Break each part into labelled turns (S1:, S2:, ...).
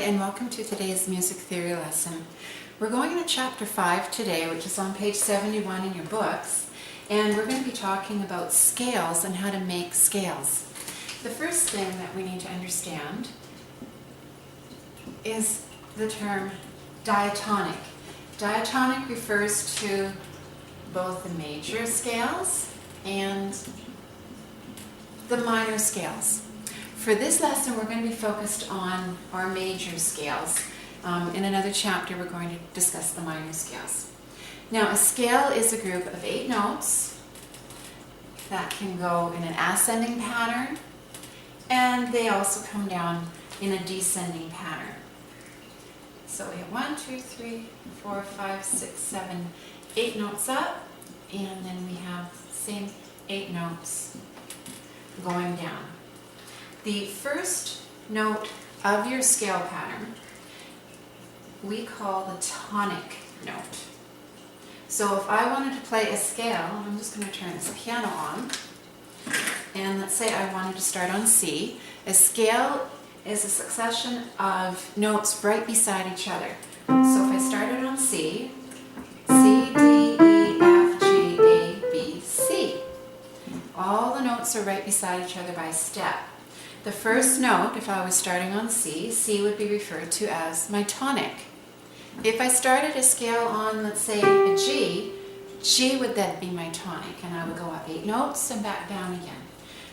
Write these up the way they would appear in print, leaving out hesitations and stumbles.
S1: and welcome to today's music theory lesson. We're going into chapter 5 today, which is on page 71 in your books, and we're going to be talking about scales and how to make scales. The first thing that we need to understand is the term diatonic. Diatonic refers to both the major scales and the minor scales. For this lesson, we're going to be focused on our major scales. In another chapter, we're going to discuss the minor scales. Now, a scale is a group of 8 notes that can go in an ascending pattern, and they also come down in a descending pattern. So we have 1, 2, 3, 4, 5, 6, 7, 8 notes up, and then we have the same 8 notes going down. The first note of your scale pattern we call the tonic note. So if I wanted to play a scale, I'm just going to turn this piano on, and let's say I wanted to start on C. A scale is a succession of notes right beside each other. So if I started on C, C, D, E, F, G, A, B, C. All the notes are right beside each other by step. The first note, if I was starting on C, C would be referred to as my tonic. If I started a scale on, let's say, a G, G would then be my tonic, and I would go up 8 notes and back down again.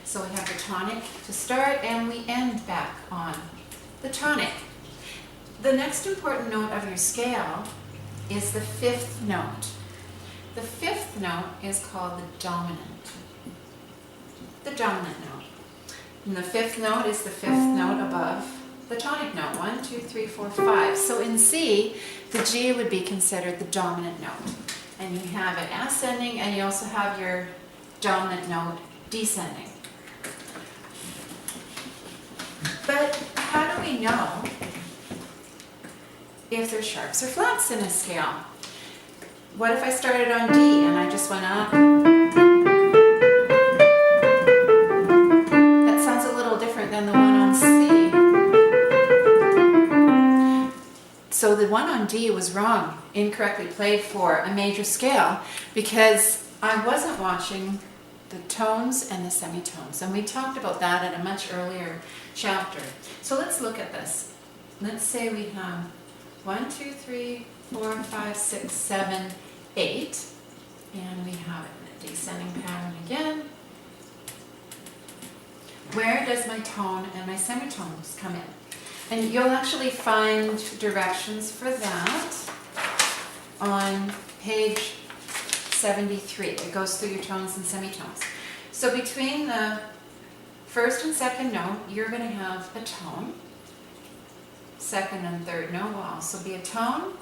S1: So we have the tonic to start, and we end back on the tonic. The next important note of your scale is the 5th note. The 5th note is called the dominant. The dominant note. And the 5th note is the 5th note above the tonic note. 1, 2, 3, 4, 5. So in C, the G would be considered the dominant note. And you have it ascending, and you also have your dominant note descending. But how do we know if there's sharps or flats in a scale? What if I started on D and I just went up? Than the one on C. So the one on D was wrong, incorrectly played for a major scale, because I wasn't watching the tones and the semitones, and we talked about that in a much earlier chapter. So let's look at this. Let's say we have 1, 2, 3, 4, 5, 6, 7, 8, and we have it in a descending pattern again. Where does my tone and my semitones come in? And you'll actually find directions for that on page 73. It goes through your tones and semitones. So between the first and second note, you're going to have a tone. Second and third note will also be a tone.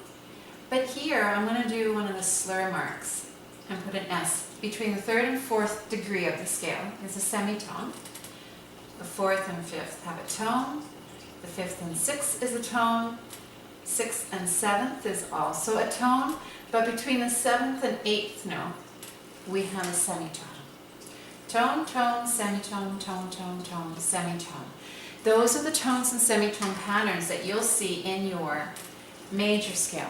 S1: But here, I'm going to do one of the slur marks and put an S. Between the 3rd and 4th degree of the scale is a semitone. The 4th and 5th have a tone. The 5th and 6th is a tone. 6th and 7th is also a tone. But between the 7th and 8th note, we have a semitone. Tone, tone, semitone, tone, tone, tone, semitone. Those are the tones and semitone patterns that you'll see in your major scale.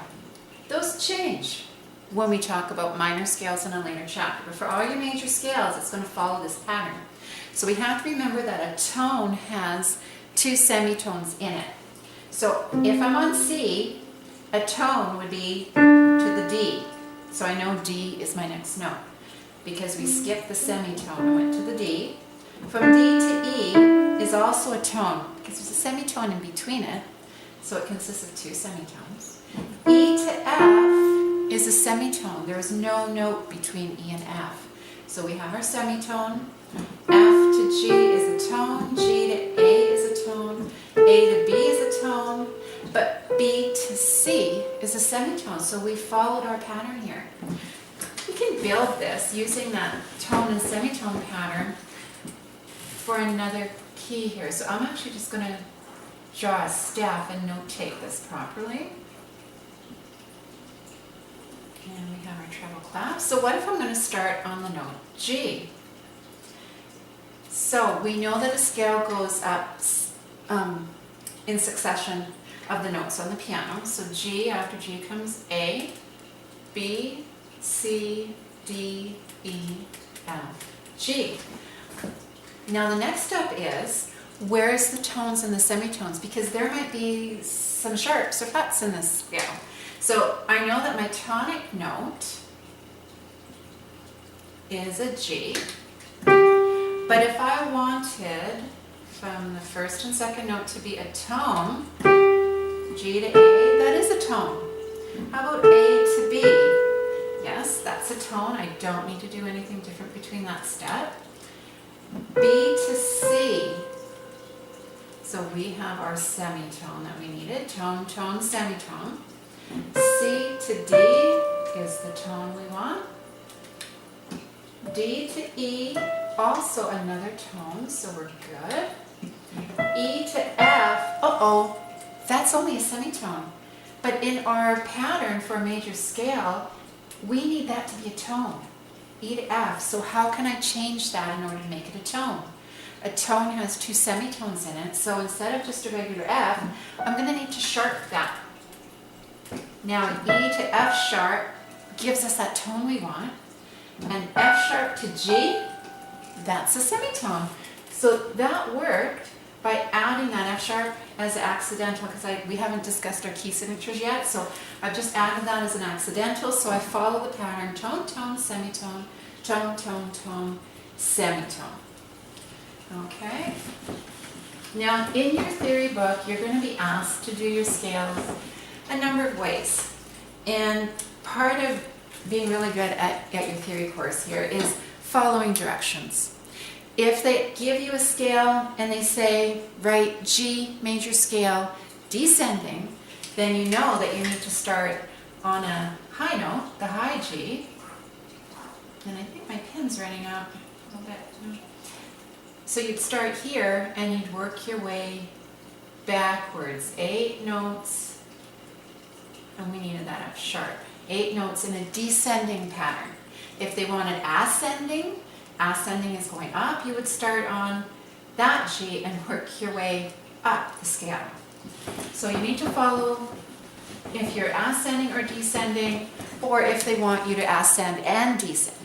S1: Those change when we talk about minor scales in a later chapter. But for all your major scales, it's going to follow this pattern. So we have to remember that a tone has 2 semitones in it. So if I'm on C, a tone would be to the D. So I know D is my next note because we skipped the semitone and went to the D. From D to E is also a tone because there's a semitone in between it. So it consists of 2 semitones. E to F is a semitone. There is no note between E and F. So we have our semitone. F to G is a tone, G to A is a tone, A to B is a tone, but B to C is a semitone, so we followed our pattern here. We can build this using that tone and semitone pattern for another key here. So I'm actually just going to draw a staff and notate this properly. And we have our treble clef. So what if I'm going to start on the note G? So we know that a scale goes up in succession of the notes on the piano. So G, after G comes A, B, C, D, E, F, G. Now the next step is, where's the tones and the semitones? Because there might be some sharps or flats in this scale. So I know that my tonic note is a G, but if I wanted from the first and second note to be a tone, G to A, that is a tone. How about A to B? Yes, that's a tone. I don't need to do anything different between that step. B to C. So we have our semitone that we needed. Tone, tone, semitone. C to D is the tone we want. D to E, also another tone, so we're good. E to F, that's only a semitone. But in our pattern for a major scale, we need that to be a tone. E to F, so how can I change that in order to make it a tone? A tone has two semitones in it, so instead of just a regular F, I'm going to need to sharp that. Now E to F sharp gives us that tone we want, and F sharp to G, that's a semitone. So that worked by adding that F sharp as accidental, because we haven't discussed our key signatures yet, so I've just added that as an accidental, so I follow the pattern tone, tone, semitone, tone, tone, tone, semitone. Okay? Now in your theory book, you're going to be asked to do your scales a number of ways, and part of being really good at your theory course here is following directions. If they give you a scale and they say, write G major scale descending, then you know that you need to start on a high note, the high G. And I think my pen's running out a little bit. So you'd start here and you'd work your way backwards. 8 notes, and we needed that F sharp. 8 notes in a descending pattern. If they wanted ascending is going up, you would start on that G and work your way up the scale. So you need to follow if you're ascending or descending, or if they want you to ascend and descend.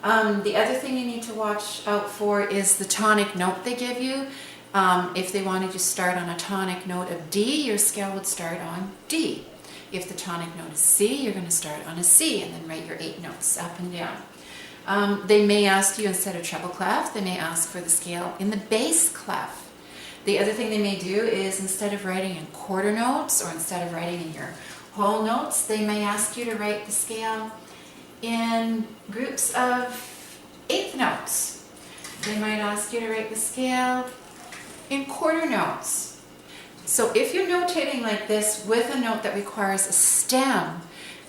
S1: The other thing you need to watch out for is the tonic note they give you. If they wanted you to start on a tonic note of D, your scale would start on D. If the tonic note is C, you're going to start on a C and then write your 8 notes up and down. They may ask you, instead of treble clef, they may ask for the scale in the bass clef. The other thing they may do is, instead of writing in quarter notes or instead of writing in your whole notes, they may ask you to write the scale in groups of 1/8 notes. They might ask you to write the scale in quarter notes. So if you're notating like this with a note that requires a stem,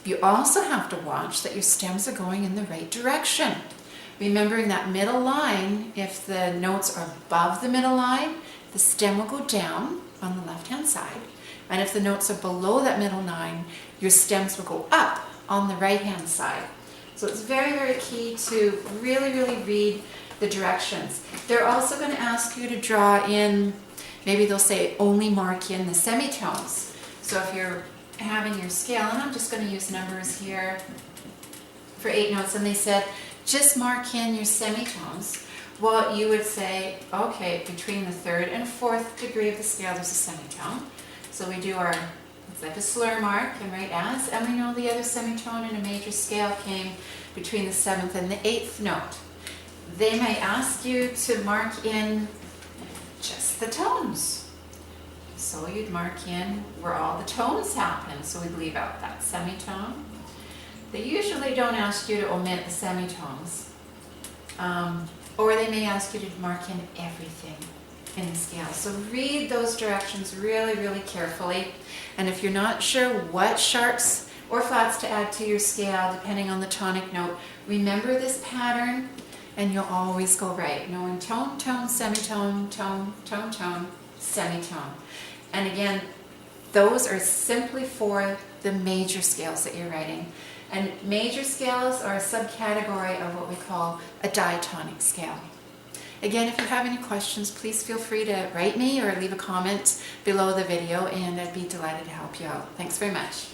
S1: you also have to watch that your stems are going in the right direction. Remembering that middle line, if the notes are above the middle line, the stem will go down on the left-hand side. And if the notes are below that middle line, your stems will go up on the right-hand side. So it's very, very key to really, really read the directions. They're also going to ask you to draw in, maybe they'll say only mark in the semitones. So if you're having your scale, and I'm just going to use numbers here for 8 notes, and they said just mark in your semitones. Well, you would say, okay, between the 3rd and 4th degree of the scale there's a semitone. So we do our, it's like a slur mark and write as, and we know the other semitone in a major scale came between the 7th and the 8th note. They may ask you to mark in just the tones. So you'd mark in where all the tones happen, so we'd leave out that semitone. They usually don't ask you to omit the semitones, or they may ask you to mark in everything in the scale. So read those directions really, really carefully, and if you're not sure what sharps or flats to add to your scale, depending on the tonic note, remember this pattern and you'll always go right, knowing tone, tone, semitone, tone, tone, tone, semitone. And again, those are simply for the major scales that you're writing. And major scales are a subcategory of what we call a diatonic scale. Again, if you have any questions, please feel free to write me or leave a comment below the video, and I'd be delighted to help you out. Thanks very much.